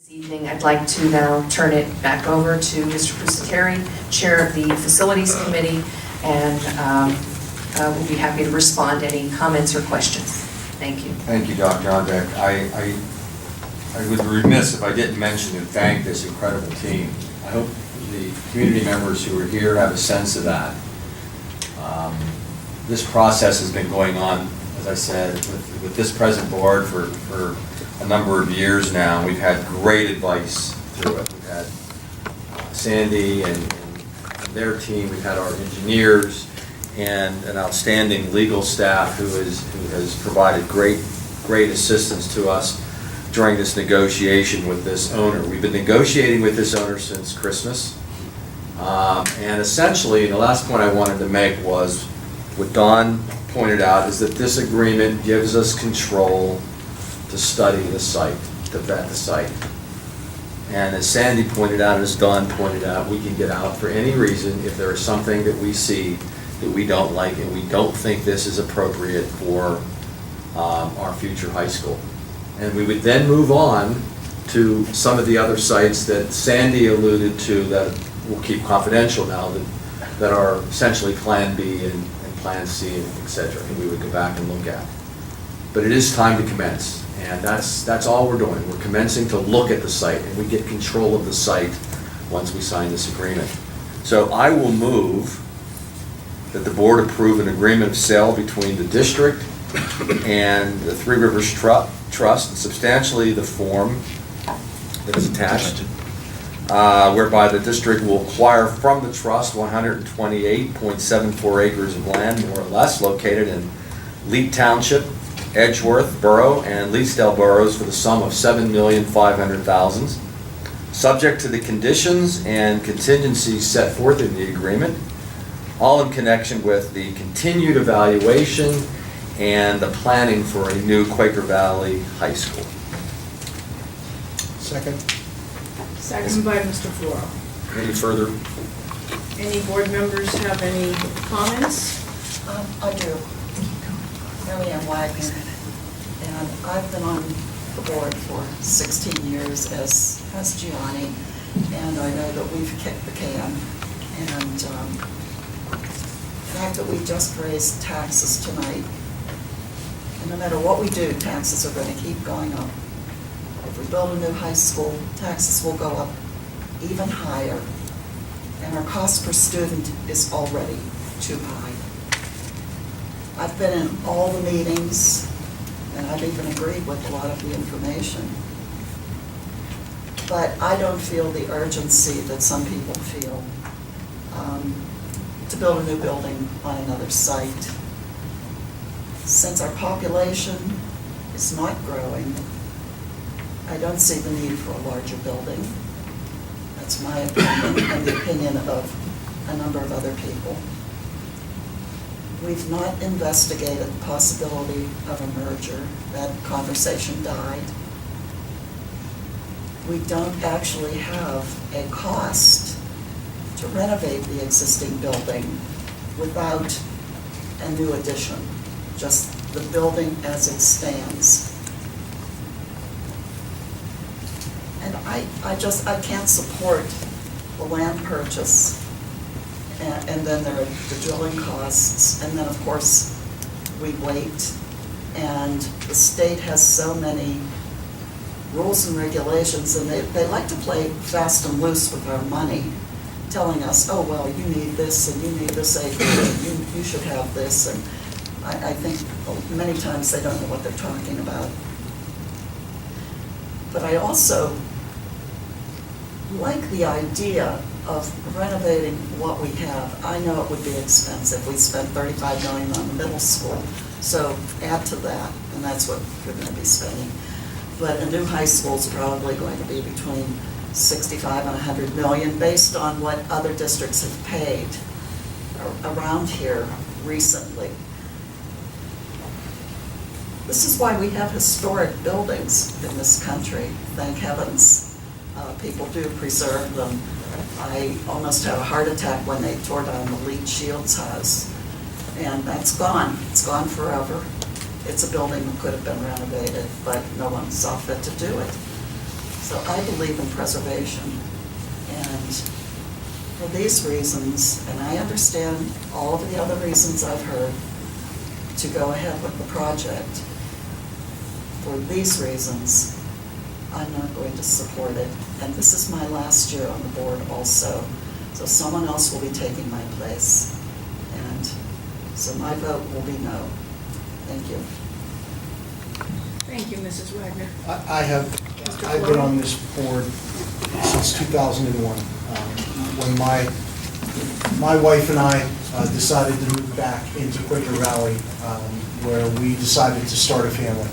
This evening, I'd like to now turn it back over to Mr. Pusateri, Chair of the Facilities Committee, and we'll be happy to respond to any comments or questions. Thank you. Thank you, Dr. Ondek. I would be remiss if I didn't mention and thank this incredible team. I hope the community members who are here have a sense of that. This process has been going on, as I said, with this present board for a number of years now. We've had great advice through it. We've had Sandy and their team. We've had our engineers and an outstanding legal staff who has provided great assistance to us during this negotiation with this owner. We've been negotiating with this owner since Christmas. And essentially, the last point I wanted to make was what Don pointed out, is that this agreement gives us control to study the site, to vet the site. And as Sandy pointed out, and as Don pointed out, we can get out for any reason if there is something that we see that we don't like and we don't think this is appropriate for our future high school. And we would then move on to some of the other sites that Sandy alluded to that we'll keep confidential now, that are essentially Plan B and Plan C, and et cetera, and we would go back and look at. But it is time to commence, and that's all we're doing. We're commencing to look at the site, and we get control of the site once we sign this agreement. So I will move that the board approve an agreement of sale between the district and the Three Rivers Trust, and substantially the form that is attached, whereby the district will acquire from the trust 128.74 acres of land, more or less, located in Leet Township, Edgeworth Borough, and Leesdale boroughs for the sum of $7,500,000, subject to the conditions and contingencies set forth in the agreement, all in connection with the continued evaluation and the planning for a new Quaker Valley High School. Second. Second by Mr. Floro. Any further? Any board members have any comments? I do. Mary Ann Wagner, and I've been on the board for 16 years, as has Gianni, and I know that we've kicked the can, and the fact that we just raised taxes tonight, and no matter what we do, taxes are going to keep going up. If we build a new high school, taxes will go up even higher, and our cost per student is already too high. I've been in all the meetings, and I've even agreed with a lot of the information. But I don't feel the urgency that some people feel to build a new building on another site. Since our population is not growing, I don't see the need for a larger building. That's my opinion and the opinion of a number of other people. We've not investigated the possibility of a merger. That conversation died. We don't actually have a cost to renovate the existing building without a new addition, just the building as it stands. And I can't support the land purchase, and then there are the drilling costs, and then of course we wait, and the state has so many rules and regulations, and they like to play fast and loose with our money, telling us, oh well, you need this and you need this acre, and you should have this, and I think many times they don't know what they're talking about. But I also like the idea of renovating what we have. I know it would be expensive. We spent $35 million on the middle school, so add to that, and that's what you're going to be spending. But a new high school is probably going to be between $65 and $100 million, based on what other districts have paid around here recently. This is why we have historic buildings in this country, thank heavens. People do preserve them. I almost had a heart attack when they tore down the Leet Shields house. And that's gone. It's gone forever. It's a building that could have been renovated, but no one saw fit to do it. So I believe in preservation. And for these reasons, and I understand all of the other reasons I've heard to go ahead with the project, for these reasons, I'm not going to support it. And this is my last year on the board also, so someone else will be taking my place. And so my vote will be no. Thank you. Thank you, Mrs. Wagner. I've been on this board since 2001, when my wife and I decided to move back into Quaker Valley, where we decided to start a family.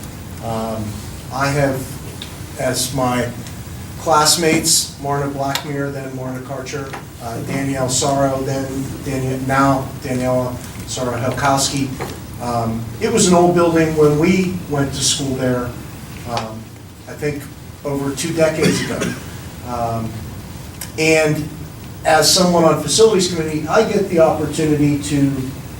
I have, as my classmates, Marna Blackmere, then Marna Karcher, Danielle Sorrow, then Daniela Sorrow-Helkowski. It was an old building when we went to school there, I think over 2 decades ago. And as someone on facilities committee, I get the opportunity to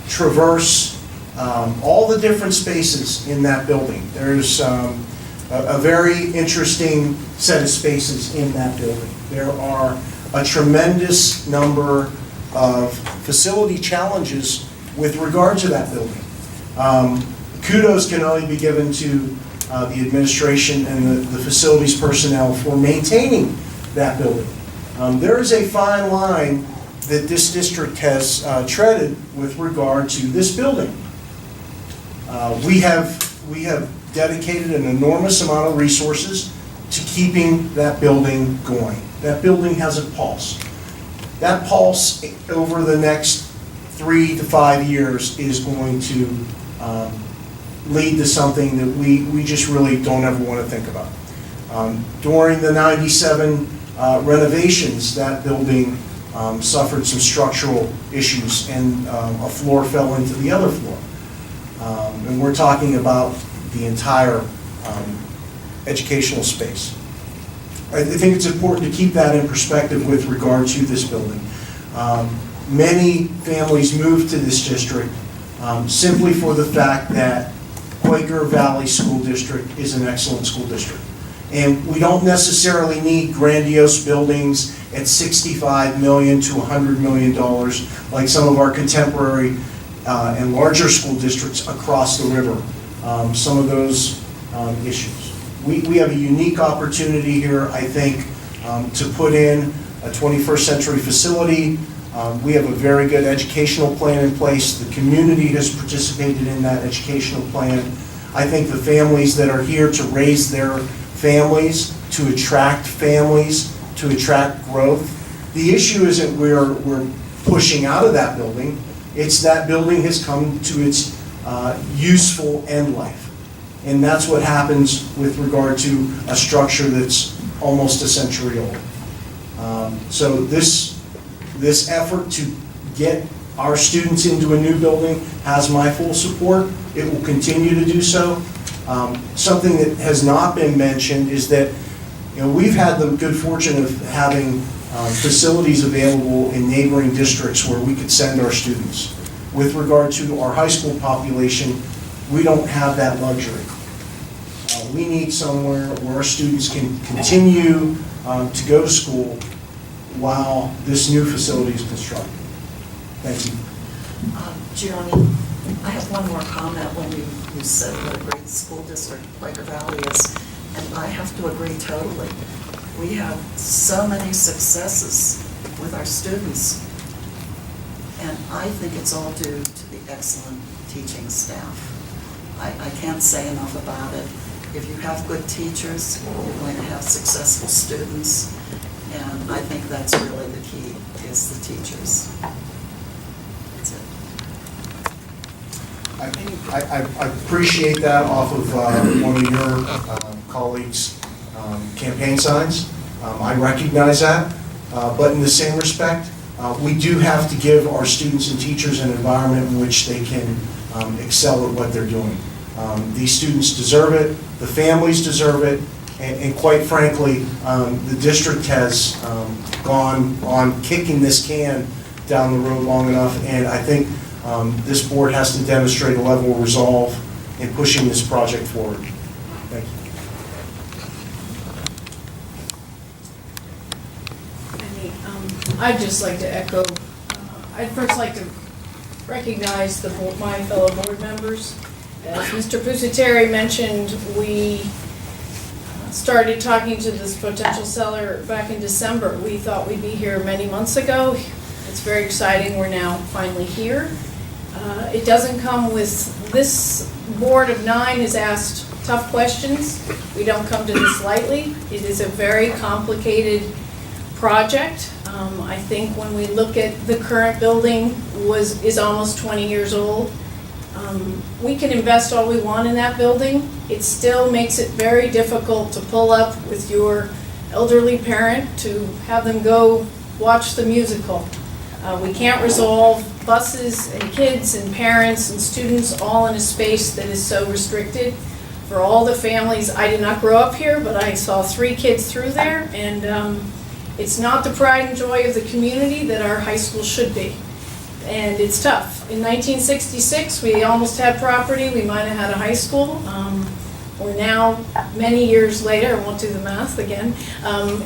traverse all the different spaces in that building. There's a very interesting set of spaces in that building. There are a tremendous number of facility challenges with regard to that building. Kudos can only be given to the administration and the facilities personnel for maintaining that building. There is a fine line that this district has treaded with regard to this building. We have dedicated an enormous amount of resources to keeping that building going. That building has a pulse. That pulse over the next 3 to 5 years is going to lead to something that we just really don't ever want to think about. During the 97 renovations, that building suffered some structural issues, and a floor fell into the other floor. And we're talking about the entire educational space. I think it's important to keep that in perspective with regard to this building. Many families move to this district simply for the fact that Quaker Valley School District is an excellent school district. And we don't necessarily need grandiose buildings at $65 million to $100 million like some of our contemporary and larger school districts across the river. Some of those issues. We have a unique opportunity here, I think, to put in a 21st century facility. We have a very good educational plan in place. The community has participated in that educational plan. I think the families that are here to raise their families, to attract growth. The issue isn't we're pushing out of that building. It's that building has come to its useful end life. And that's what happens with regard to a structure that's almost a century old. So this effort to get our students into a new building has my full support. It will continue to do so. Something that has not been mentioned is that we've had the good fortune of having facilities available in neighboring districts where we could send our students. With regard to our high school population, we don't have that luxury. We need somewhere where our students can continue to go to school while this new facility is constructed. Thank you. Gianni, I have one more comment when you said what a great school district Quaker Valley is, and I have to agree totally. We have so many successes with our students, and I think it's all due to the excellent teaching staff. I can't say enough about it. If you have good teachers, you're going to have successful students, and I think that's really the key, is the teachers. That's it. I appreciate that off of one of your colleagues' campaign signs. I recognize that, but in the same respect, we do have to give our students and teachers an environment in which they can excel at what they're doing. These students deserve it, the families deserve it, and quite frankly, the district has gone on kicking this can down the road long enough, and I think this board has to demonstrate a level of resolve in pushing this project forward. Thank I'd just like to echo, I'd first like to recognize my fellow board members. As Mr. Pusateri mentioned, we started talking to this potential seller back in December. We thought we'd be here many months ago. It's very exciting, we're now finally here. It doesn't come with, this board of 9 has asked tough questions. We don't come to this lightly. It is a very complicated project. I think when we look at the current building is almost 20 years old. We can invest all we want in that building. It still makes it very difficult to pull up with your elderly parent to have them go watch the musical. We can't resolve buses and kids and parents and students all in a space that is so restricted. For all the families, I did not grow up here, but I saw 3 kids through there, and it's not the pride and joy of the community that our high school should be. And it's tough. In 1966, we almost had property, we might have had a high school. We're now, many years later, I won't do the math again,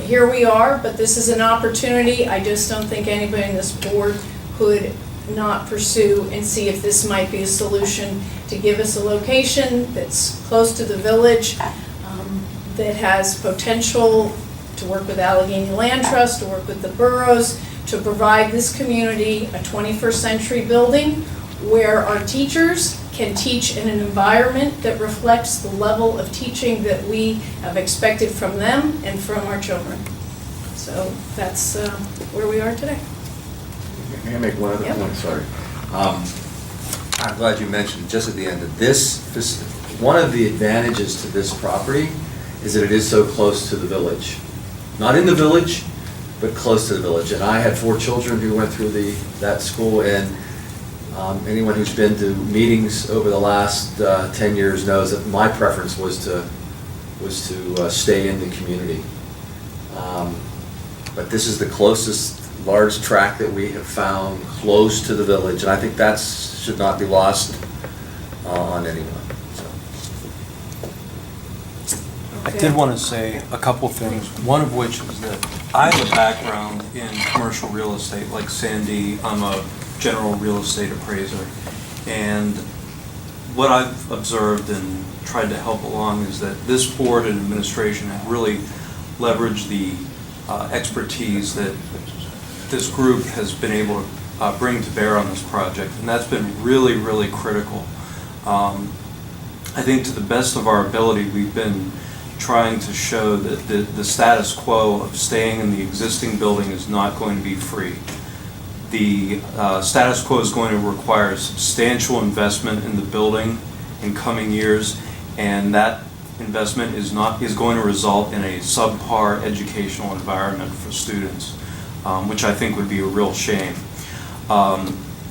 here we are, but this is an opportunity. I just don't think anybody in this board could not pursue and see if this might be a solution to give us a location that's close to the village, that has potential to work with Allegheny Land Trust, to work with the boroughs, to provide this community a 21st century building where our teachers can teach in an environment that reflects the level of teaching that we have expected from them and from our children. So that's where we are today. May I make one other Yep. point? Sorry. I'm glad you mentioned just at the end of this, one of the advantages to this property is that it is so close to the village. Not in the village, but close to the village. And I had 4 children who went through that school, and anyone who's been to meetings over the last 10 years knows that my preference was to stay in the community. But this is the closest large tract that we have found close to the village, and I think that should not be lost on anyone. I did want to say a couple things, one of which is that I have a background in commercial real estate. Like Sandy, I'm a general real estate appraiser. And what I've observed and tried to help along is that this board and administration have really leveraged the expertise that this group has been able to bring to bear on this project. And that's been really, really critical. I think to the best of our ability, we've been trying to show that the status quo of staying in the existing building is not going to be free. The status quo is going to require substantial investment in the building in coming years, and that investment is going to result in a subpar educational environment for students, which I think would be a real shame.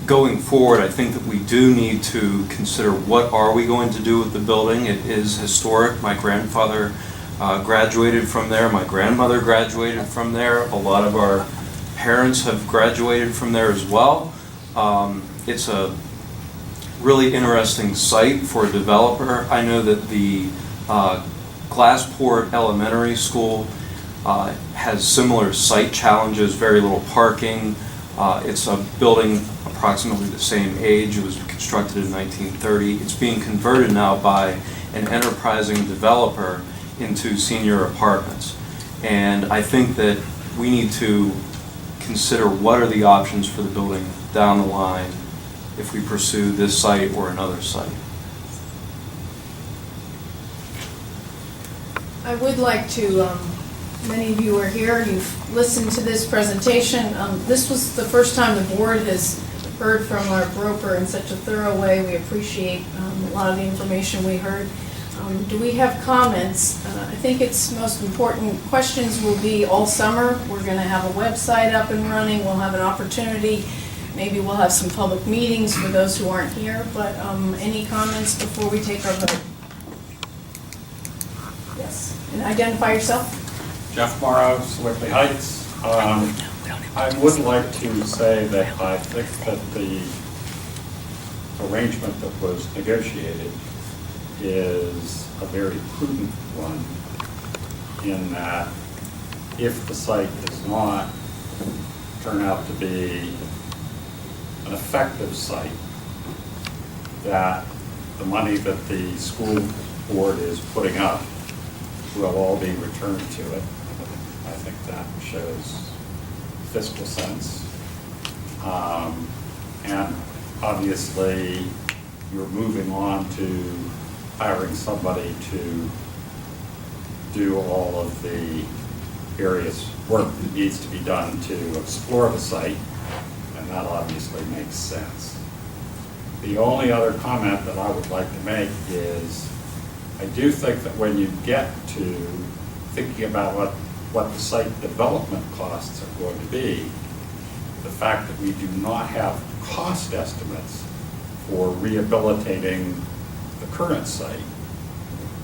Going forward, I think that we do need to consider what are we going to do with the building. It is historic. My grandfather graduated from there. My grandmother graduated from there. A lot of our parents have graduated from there as well. It's a really interesting site for a developer. I know that the Glassport Elementary School has similar site challenges, very little parking. It's a building approximately the same age. It was constructed in 1930. It's being converted now by an enterprising developer into senior apartments. And I think that we need to consider what are the options for the building down the line if we pursue this site or another site. I would like to, many of you are here, you've listened to this presentation. This was the first time the board has heard from our broker in such a thorough way. We appreciate a lot of the information we heard. Do we have comments? I think it's most important. Questions will be all summer. We're going to have a website up and running. We'll have an opportunity. Maybe we'll have some public meetings for those who aren't here. But any comments before we take our vote? Yes. And identify yourself. Jeff Morrow, Sewickley Heights. I would like to say that I think that the arrangement that was negotiated is a very prudent one, in that if the site is not turn out to be an effective site, that the money that the school board is putting up will all be returned to it. I think that shows fiscal sense. And obviously, you're moving on to hiring somebody to do all of the various work that needs to be done to explore the site, and that obviously makes sense. The only other comment that I would like to make is, I do think that when you get to thinking about what the site development costs are going to be, the fact that we do not have cost estimates for rehabilitating the current site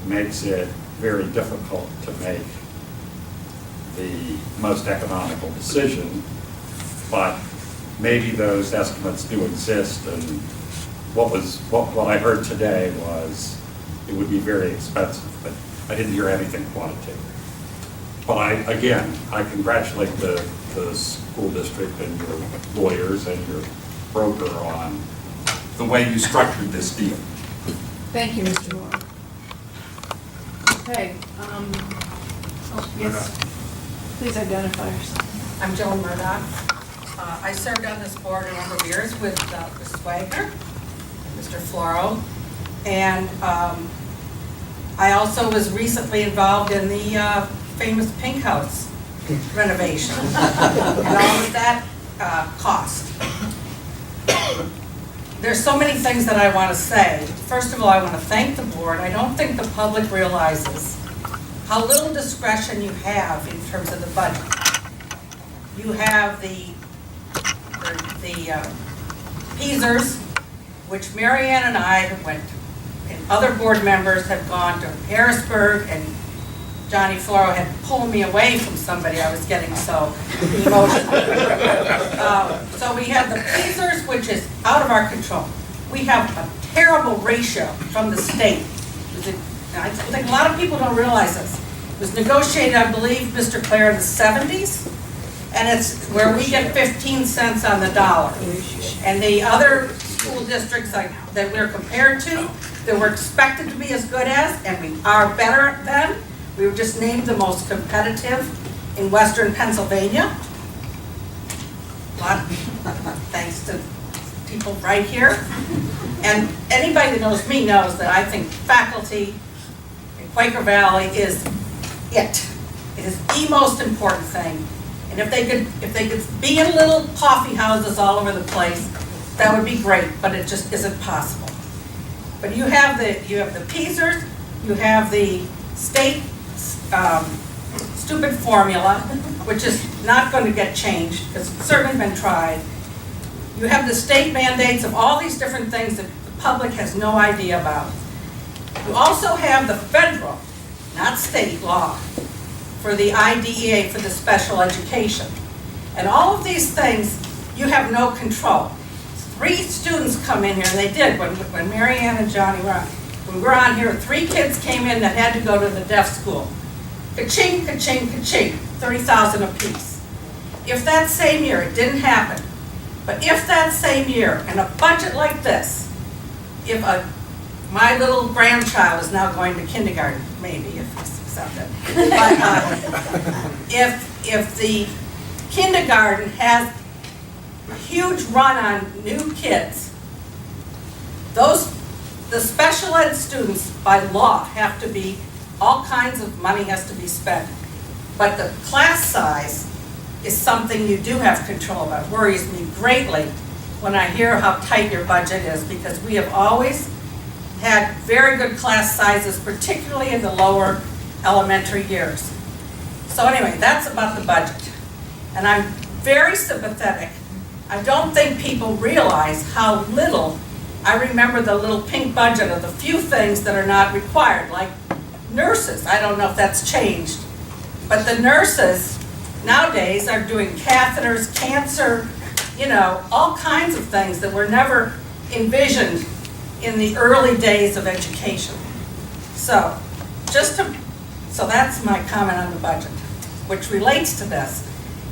makes it very difficult to make the most economical decision, but maybe those estimates do exist, and what I heard today was it would be very expensive, but I didn't hear anything quantitative. But I congratulate the school district and your lawyers and your broker on the way you structured this deal. Thank you, Mr. Moore. Okay, yes, please identify yourself. I'm Joan Murdoch. I served on this board a number of years with Mrs. Wagner, Mr. Floro, and I also was recently involved in the famous Pink House renovation and all of that cost. There's so many things that I want to say. First of all, I want to thank the board. I don't think the public realizes how little discretion you have in terms of the budget. You have the Peasers, which Marianne and I have went to, and other board members have gone to Harrisburg, and Johnny Floro had pulled me away from somebody. I was getting so emotional. So we have the Peasers, which is out of our control. We have a terrible ratio from the state. I think a lot of people don't realize this. It was negotiated, I believe, Mr. Clare, in the 70s, and it's where we get 15 cents on the dollar. And the other school districts that we're compared to, that we're expected to be as good as, and we are better than, we were just named the most competitive in Western Pennsylvania. Thanks to people right here. And anybody that knows me knows that I think faculty in Quaker Valley is it. It is the most important thing. And if they could be in little coffee houses all over the place, that would be great, but it just isn't possible. But you have the Peasers, you have the state stupid formula, which is not going to get changed, because it's certainly been tried. You have the state mandates of all these different things that the public has no idea about. You also have the federal, not state law, for the IDEA, for the special education. And all of these things, you have no control. 3 students come in here, and they did, when Mary Ann and Johnny were on. When we were on here, 3 kids came in that had to go to the deaf school. Ka-ching, ka-ching, ka-ching, $30,000 apiece. If that same year, it didn't happen, but if that same year, in a budget like this, if my little grandchild is now going to kindergarten, maybe, if it's accepted, but if the kindergarten has a huge run on new kids, the special ed students by law have to be, all kinds of money has to be spent. But the class size is something you do have control of. It worries me greatly when I hear how tight your budget is, because we have always had very good class sizes, particularly in the lower elementary years. So anyway, that's about the budget. And I'm very sympathetic. I don't think people realize how little, I remember the little pink budget of the few things that are not required, like nurses. I don't know if that's changed, but the nurses nowadays are doing catheters, cancer, all kinds of things that were never envisioned in the early days of education. So that's my comment on the budget, which relates to this,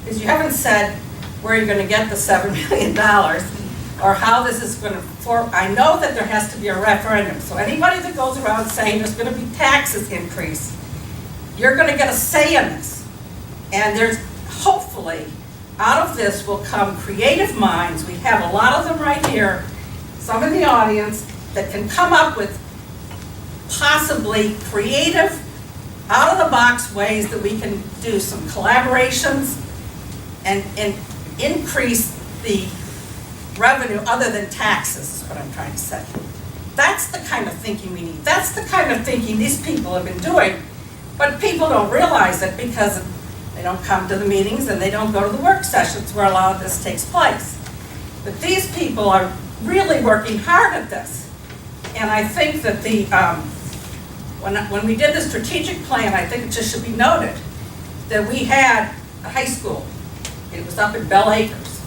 is you haven't said where you're gonna get the $7 million, or how this is gonna form. I know that there has to be a referendum, so anybody that goes around saying there's gonna be taxes increase, you're gonna get a say in this. And there's, hopefully, out of this will come creative minds. We have a lot of them right here, some in the audience, that can come up with possibly creative, out-of-the-box ways that we can do some collaborations and increase the revenue other than taxes, is what I'm trying to say. That's the kind of thinking we need. That's the kind of thinking these people have been doing. But people don't realize it because they don't come to the meetings and they don't go to the work sessions where a lot of this takes place. But these people are really working hard at this. And I think that the, when we did the strategic plan, I think it just should be noted that we had a high school. It was up in Bell Acres.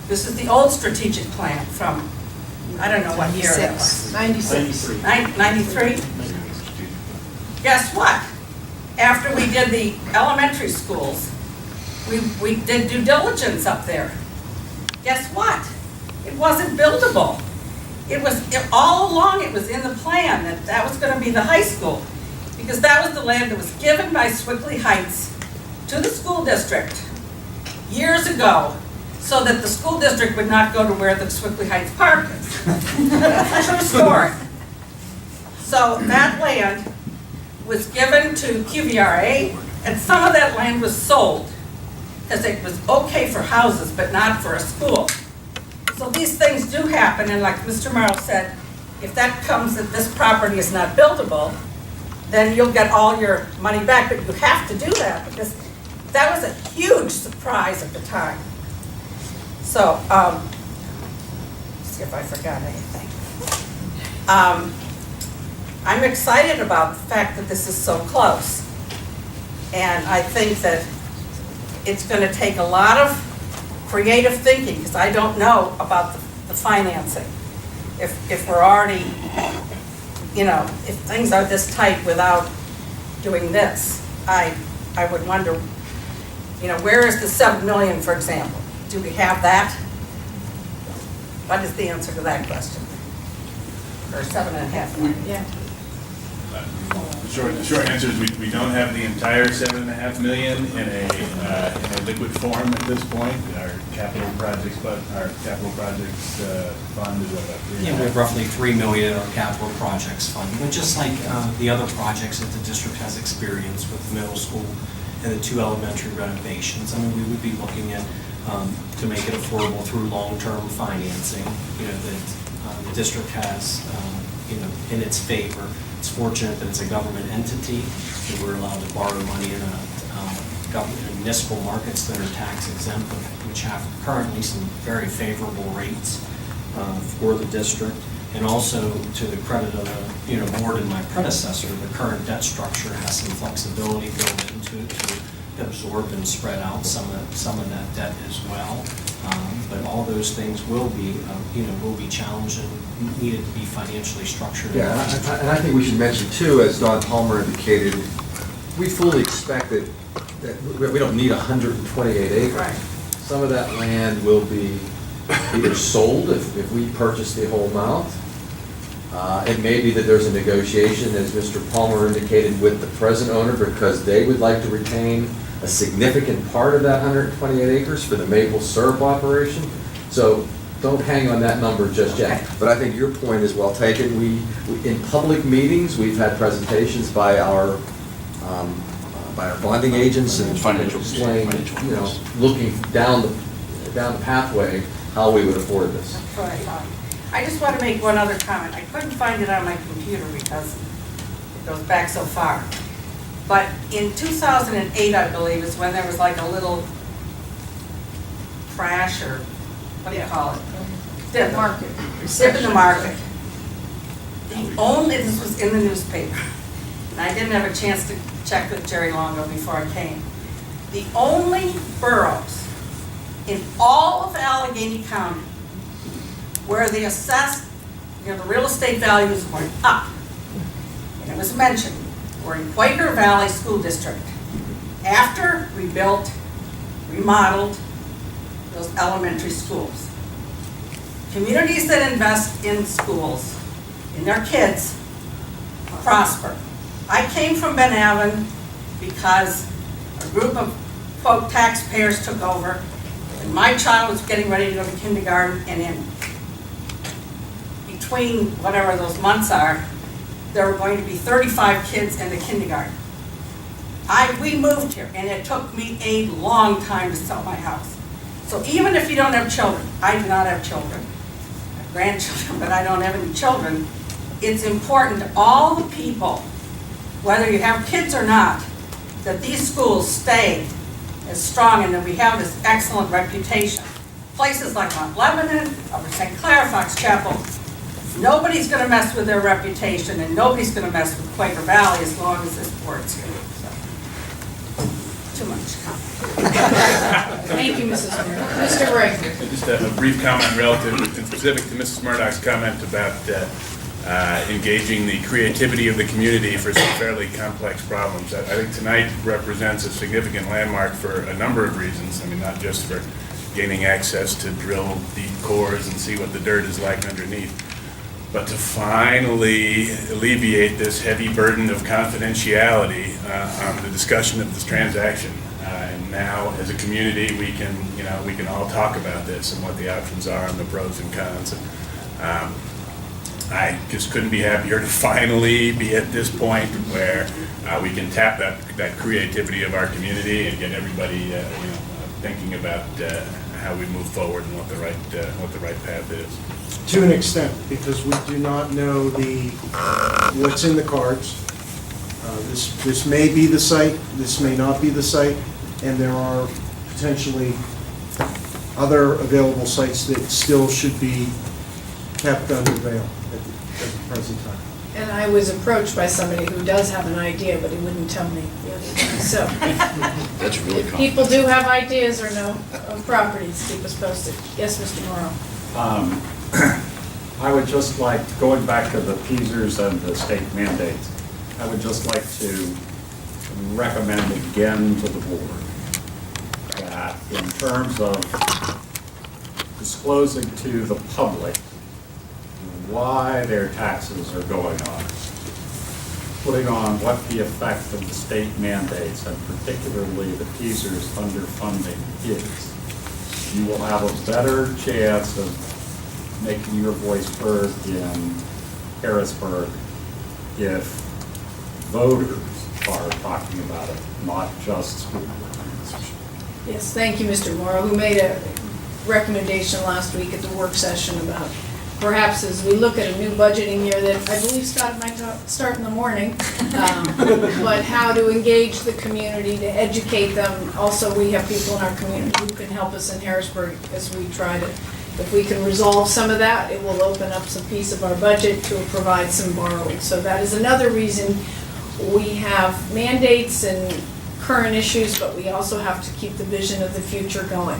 This is the old strategic plan from, I don't know what year it was. 96. 93? Guess what? After we did the elementary schools, we did due diligence up there. Guess what? It wasn't buildable. All along it was in the plan that was gonna be the high school, because that was the land that was given by Swickley Heights to the school district years ago, so that the school district would not go to where the Swickley Heights Park is. True story. So that land was given to QVRA, and some of that land was sold, because it was okay for houses, but not for a school. So these things do happen, and like Mr. Morrow said, if that comes that this property is not buildable, then you'll get all your money back, but you have to do that, because that was a huge surprise at the time. So, see if I forgot anything. I'm excited about the fact that this is so close. And I think that it's going to take a lot of creative thinking, because I don't know about the financing. If we're already, if things are this tight without doing this, I would wonder, where is the 7 million, for example? Do we have that? What is the answer to that question? Or 7.5 million? Yeah. The short answer is we don't have the entire $7.5 million in a liquid form at this point. Our capital projects fund is about $3 Yeah, we have roughly $3 million in our capital projects fund, but just like the other projects that the district has experienced with the middle school and the 2 elementary renovations, we would be looking at to make it affordable through long-term financing, that the district has, in its favor. It's fortunate that it's a government entity, that we're allowed to borrow money in government municipal markets that are tax exempt, which have currently some very favorable rates for the district. And also, to the credit of the board and my predecessor, the current debt structure has some flexibility built into it to absorb and spread out some of that debt as well. But all those things will be challenged and needed to be financially structured. Yeah, and I think we should mention too, as Don Palmer indicated, we fully expect that we don't need 128 acres. Right. Some of that land will be either sold if we purchase the whole amount. It may be that there's a negotiation, as Mr. Palmer indicated, with the present owner, because they would like to retain a significant part of that 128 acres for the maple syrup operation. So don't hang on that number just yet. Okay. But I think your point is well taken. We in public meetings, we've had presentations by our bonding agents and Financial explain, looking down the pathway, how we would afford this. That's what I thought. I just want to make one other comment. I couldn't find it on my computer because it goes back so far. But in 2008, I believe, is when there was like a little crash, or what do you call it? Dip. Market. Dip in the market. This was in the newspaper, and I didn't have a chance to check with Jerry Longo before I came. The only boroughs in all of Allegheny County where the assessed, the real estate values went up, and it was mentioned, were in Quaker Valley School District. After we built, remodeled, those elementary schools. Communities that invest in schools, in their kids, prosper. I came from Ben Avon because a group of quote taxpayers took over, and my child was getting ready to go to kindergarten, and in between whatever those months are, there were going to be 35 kids in the kindergarten. We moved here, and it took me a long time to sell my house. So even if you don't have children, I do not have children, I have grandchildren, but I don't have any children, it's important to all the people, whether you have kids or not, that these schools stay as strong and that we have this excellent reputation. Places like Mount Lebanon, Upper St. Clair, Fox Chapel, nobody's going to mess with their reputation, and nobody's going to mess with Quaker Valley as long as this board's here. So, too much comment. Thank you, Mrs. Murdock. Mr. Ray. Just a brief comment relative and specific to Mrs. Murdock's comment about engaging the creativity of the community for some fairly complex problems. I think tonight represents a significant landmark for a number of reasons. I mean, not just for gaining access to drill deep cores and see what the dirt is like underneath, but to finally alleviate this heavy burden of confidentiality on the discussion of this transaction. And now, as a community, we can all talk about this and what the options are and the pros and cons. And I just couldn't be happier to finally be at this point where we can tap that creativity of our community and get everybody, thinking about how we move forward and what the right path is. To an extent, because we do not know what's in the cards. This may be the site, this may not be the site, and there are potentially other available sites that still should be kept under veil at the present time. And I was approached by somebody who does have an idea, but he wouldn't tell me the other day. So, That's really if common. people do have ideas or know of properties, keep us posted. Yes, Mr. Morrow. I would just like, going back to the PSERS and the state mandates, I would just like to recommend again to the board that in terms of disclosing to the public why their taxes are going up, putting on what the effect of the state mandates and particularly the PSERS underfunding is, you will have a better chance of making your voice heard in Harrisburg if voters are talking about it, not just school boards. Yes, thank you, Mr. Morrow, who made a recommendation last week at the work session about perhaps as we look at a new budgeting year that I believe Scott might start in the morning, but how to engage the community, to educate them. Also, we have people in our community who can help us in Harrisburg as we try to, if we can resolve some of that, it will open up some piece of our budget to provide some borrowing. So that is another reason we have mandates and current issues, but we also have to keep the vision of the future going.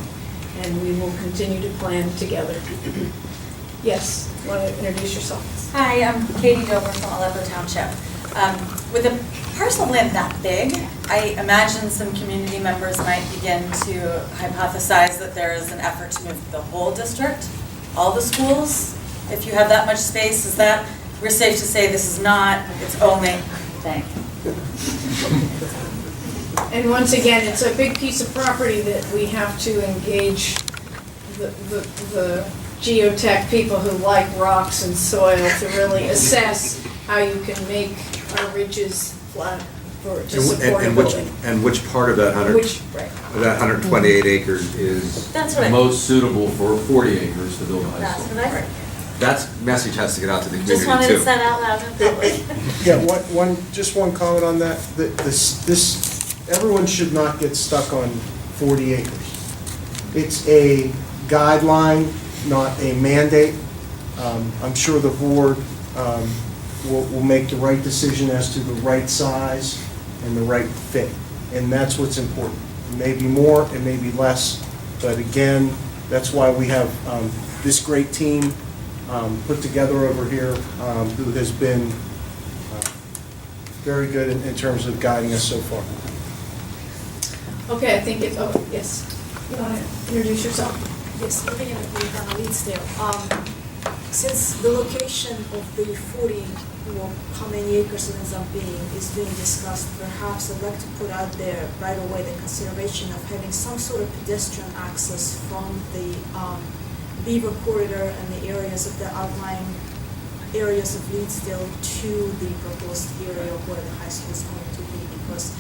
And we will continue to plan together. Yes, you want to introduce yourself? Hi, I'm Katie Dover from Aleppo Township. With a parcel of land that big, I imagine some community members might begin to hypothesize that there is an effort to move the whole district, all the schools. If you have that much space, is that, we're safe to say this is not, it's only, thank you. And once again, it's a big piece of property that we have to engage the geotech people who like rocks and soil to really assess how you can make our ridges flat to support a building. And which part of that Right. that 128 acres is That's what I- most suitable for 40 acres to build a high That's school? what I That message has to get out to the community just wanted too. to set out loud in public. Yeah, just one comment on that. Everyone should not get stuck on 40 acres. It's a guideline, not a mandate. I'm sure the board will make the right decision as to the right size and the right fit. And that's what's important. It may be more, it may be less, but again, that's why we have this great team put together over here who has been very good in terms of guiding us so far. Okay, I think it's, oh, yes. You want to introduce yourself? Yes, living in Leedsdale. Since the location of the 40, how many acres it ends up being, is being discussed, perhaps I'd like to put out there right away the consideration of having some sort of pedestrian access from the Beaver Corridor and the areas of the outlying areas of Leedsdale to the proposed area where the high school is going to be, because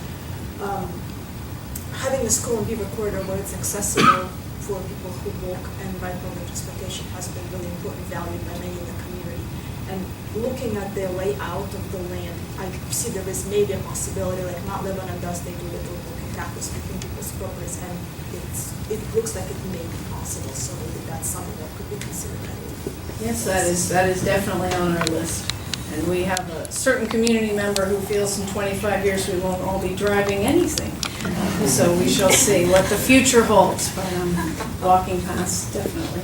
having the school in Beaver Corridor where it's accessible for people who walk and ride public transportation has been really important, valued by many in the community. And looking at the layout of the land, I see there is maybe a possibility, like Mount Lebanon does, they do little walking paths between people's properties, and it looks like it may be possible, so maybe that's something that could be considered. Yes, that is definitely on our list. And we have a certain community member who feels in 25 years we won't all be driving anything. So we shall see what the future holds, but walking past, definitely.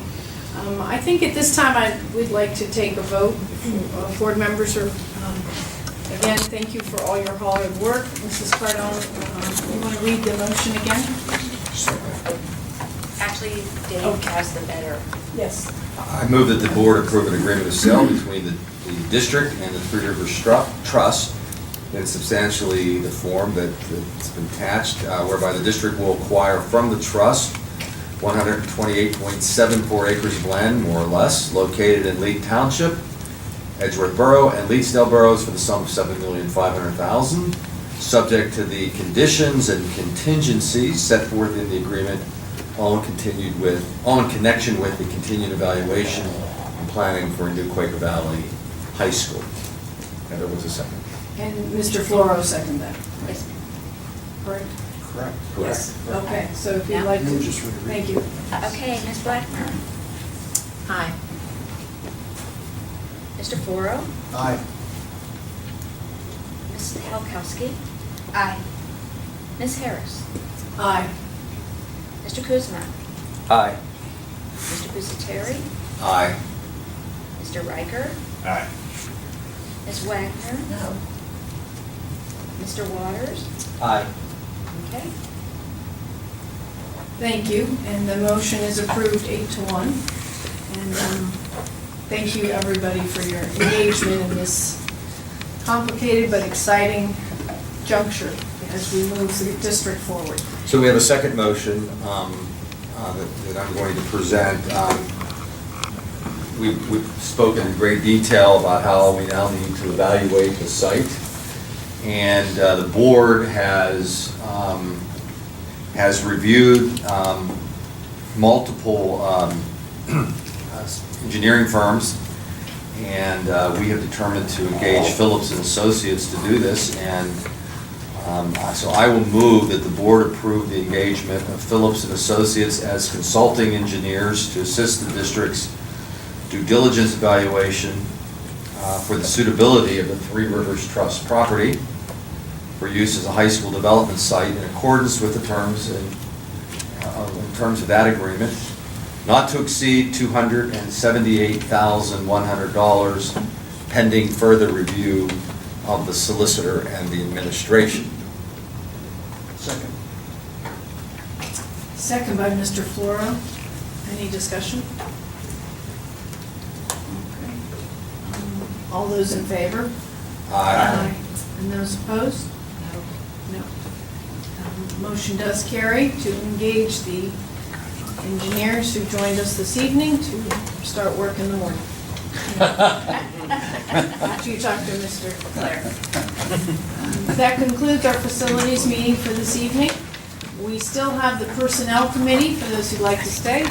I think at this time we'd like to take a vote. Board members are, again, thank you for all your hard work. Mrs. Cardone, you want to read the motion again? Actually, Dave has the better. Yes. I move that the board approve an agreement of sale between the district and the Three Rivers Trust in substantially the form that's been attached, whereby the district will acquire from the trust 128.74 acres of land, more or less, located in Lead Township, Edgeworth Borough, and Leedsdale boroughs for the sum of $7,500,000, subject to the conditions and contingencies set forth in the agreement, all in connection with the continued evaluation and planning for a new Quaker Valley High School. And there was a second. And Mr. Floro seconded that. Yes. Correct? Correct. Yes. Okay, so if you'd like to, thank you. Okay, Ms. Blackmer. Aye. Mr. Floro. Aye. Ms. Halkowski. Aye. Ms. Harris. Aye. Mr. Kuzma. Aye. Mr. Pusateri. Aye. Mr. Riker. Aye. Ms. Wagner. No. Mr. Waters. Aye. Okay. Thank you, and the motion is approved 8-1. And thank you, everybody, for your engagement in this complicated but exciting juncture as we move the district forward. So we have a second motion that I'm going to present. We've spoken in great detail about how we now need to evaluate the site. And the board has reviewed multiple engineering firms, and we have determined to engage Phillips and Associates to do this. And so I will move that the board approve the engagement of Phillips and Associates as consulting engineers to assist the district's due diligence evaluation for the suitability of the Three Rivers Trust property for use as a high school development site in accordance with the terms in terms of that agreement, not to exceed $278,100 pending further review of the solicitor and the administration. Second. Second by Mr. Floro. Any discussion? Okay. All those in favor? Aye. And those opposed? No. Motion does carry to engage the engineers who joined us this evening to start work in the morning. After you talk to Mr. Clare. That concludes our facilities meeting for this evening. We still have the Personnel Committee for those who'd like to stay.